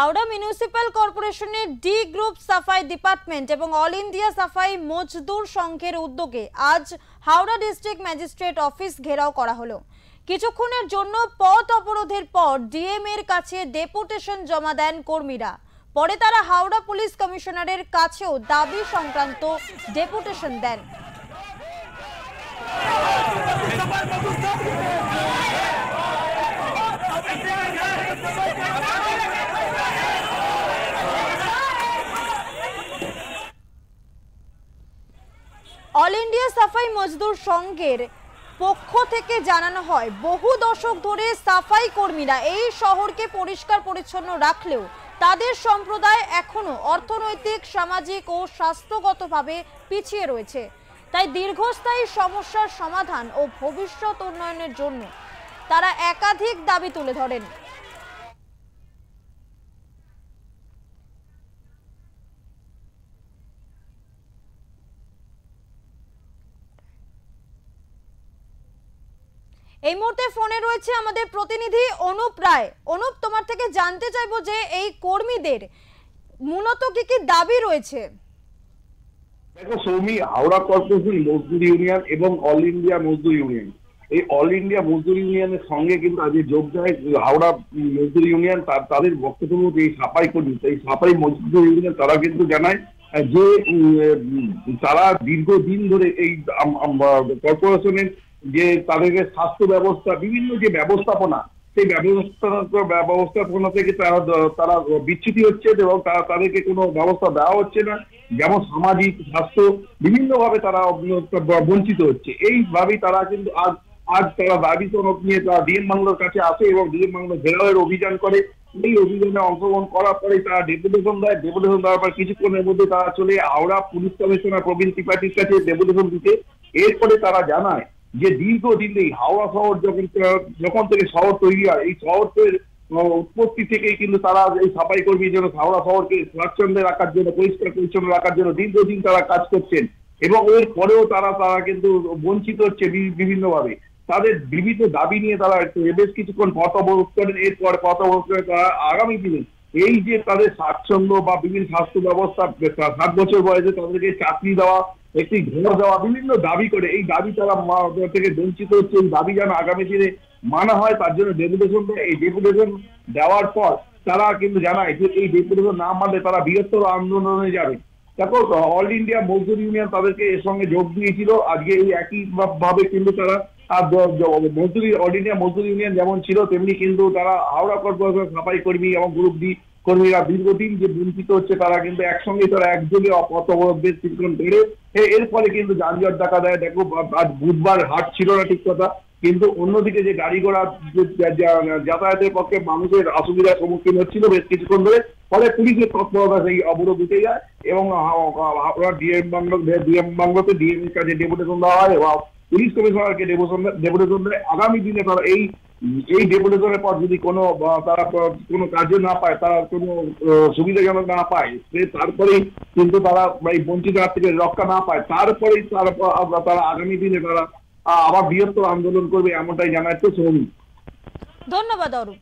Howrah municipal কর্পোরেশনের D group সাফাই department এবং অল ইন্ডিয়া সাফাই মজদুর সংঘের উদ্যোগে আজ হাওড়া ডিস্ট্রিক্ট ম্যাজিস্ট্রেট অফিস ঘেরাও করা হলো। কিছুক্ষণের জন্য পথ অবরোধের পর ডিএম এর কাছে ডেপুটেশন জমা দেন কর্মীরা। পরে তারা হাওড়া পুলিশ কমিশনারের কাছেও দাবি সংক্রান্ত ডেপুটেশন দেন। অল ইন্ডিয়া সাফাই মজদুর সংঘের পক্ষ থেকে জানানো হয়, বহু দশক ধরে সাফাই কর্মীরা এই শহরকে পরিষ্কার পরিচ্ছন্ন রাখলেও তাদের সম্প্রদায় এখনো অর্থনৈতিক, সামাজিক ও স্বাস্থ্যগতভাবে পিছিয়ে রয়েছে। তাই দীর্ঘস্থায়ী সমস্যার সমাধান ও ভবিষ্যৎ উন্নয়নের জন্য তারা একাধিক দাবি তুলে ধরেন। এই মুহূর্তে ফোনে রয়েছে আমাদের প্রতিনিধি অনুপ রায়। অনুপ, তোমার থেকে জানতে চাইবো যে এই কর্মীদের মূলত কি কি দাবি রয়েছে? দেখো সৌমি, হাওড়া কর্পোরেশন মজদুর ইউনিয়ন এবং অল ইন্ডিয়া মজদুর ইউনিয়ন, এই অল ইন্ডিয়া মজদুর ইউনিয়নের সঙ্গে কিন্তু আজ যোগ দেয় হাওড়া মজদুর ইউনিয়ন। তাদের বক্তব্য মধ্যে এই সাফাই কর্মী, এই সাফাই মজদুর ইউনিয়ন তারা কিন্তু জানায় যে তারা দীর্ঘদিন ধরে এই কর্পোরেশনের যে তাদেরকে স্বাস্থ্য ব্যবস্থা, বিভিন্ন যে ব্যবস্থাপনা, সেই ব্যবস্থাপনা থেকে তারা বিচ্যুতি হচ্ছে এবং তাদেরকে কোনো ব্যবস্থা দেওয়া হচ্ছে না। যেমন সামাজিক, স্বাস্থ্য, বিভিন্ন ভাবে তারা বঞ্চিত হচ্ছে। এইভাবেই তারা কিন্তু আজ তারা দাবি তনব নিয়ে তারা ডিএম বাংলোর কাছে আসে এবং ডিএম বাংলো ঘেরাওয়ের অভিযান করে। এই অভিযানে অংশগ্রহণ করার পরে তারা ডেপুটেশন দেয়। ডেপুটেশন দেওয়ার পর কিছুক্ষণের মধ্যে তারা চলে হাওড়া পুলিশ কমিশনার প্রবীণ ত্রিপাঠীর কাছে ডেপুটেশন দিতে। এরপরে তারা জানায় যে দীর্ঘদিন এই হাওড়া শহর যখন থেকে শহর তৈরি হয়, এই শহরের উৎপত্তি থেকেই কিন্তু তারা এই সাফাই কর্মীর জন্য হাওড়া শহরকে স্বাচ্ছন্দ্যে রাখার জন্য, পরিষ্কার পরিচ্ছন্ন রাখার জন্য দীর্ঘদিন তারা কাজ করছেন এবং এর পরেও তারা কিন্তু বঞ্চিত হচ্ছে বিভিন্নভাবে। তাদের বিভিন্ন দাবি নিয়ে তারা বেশ কিছুক্ষণ পথ অবরোধ করেন। এরপর পথ অবরোধ করে তারা আগামী দিনে এই যে তাদের স্বাচ্ছন্দ্য বা বিভিন্ন স্বাস্থ্য ব্যবস্থা, 7 বছর বয়সে তাদেরকে চাকরি দেওয়া, একটি ঘর দেওয়া, বিভিন্ন দাবি করে এই দাবি তারা থেকে বঞ্চিত হচ্ছে। এই দাবি যেন আগামী দিনে মানা হয় তার জন্য ডেপুটেশন দেয়। এই ডেপুটেশন দেওয়ার পর তারা কিন্তু জানায় যে এই ডেপুটেশন না মানলে তারা বৃহত্তর আন্দোলনে যাবে। দেখো, অল ইন্ডিয়া মজদুর ইউনিয়ন তাদেরকে এর সঙ্গে যোগ দিয়েছিল। আজকে এই একই ভাবে কিন্তু তারা অল ইন্ডিয়া মজদুর ইউনিয়ন যেমন ছিল তেমনি কিন্তু তারা হাওড়া কর্পোরেশন সাফাই কর্মী এবং গ্রুপ ডি কর্মীরা দীর্ঘদিন যে বঞ্চিত হচ্ছে তারা কিন্তু একসঙ্গে তারা একযোগে পথ অবরোধের চিত্রণ করে। এর ফলে কিন্তু যানজট দেখা দেয়। দেখো, আজ বুধবার হাট ছিল না ঠিক কথা, কিন্তু অন্যদিকে যে গাড়ি ঘোড়া যাতায়াতের পক্ষে মানুষের অসুবিধার সম্মুখীন হচ্ছিল বেশ কিছুক্ষণ ধরে। ফলে পুলিশের তৎপরতা সেই অবরোধ উঠে যায় এবং ডিএম বাংলোতে ডিএম এর কাছে ডেপুটেশন দেওয়া হয় এবং পুলিশ কমিশনারকে ডেপুটেশন দেয়। আগামী দিনে তারা এই ডেপুটেশনের পর যদি তারা কোনো কাজে না পায়, তারা কোনো সুবিধাজনক না পায়, তারপরেই কিন্তু তারা এই বঞ্চিত হাত থেকে রক্ষা না পায়, তারপরেই তারা আগামী দিনে তারা আবার বৃহত্তর আন্দোলন করবে, এমনটাই জানাচ্ছে সৌমি। ধন্যবাদ অরূপ।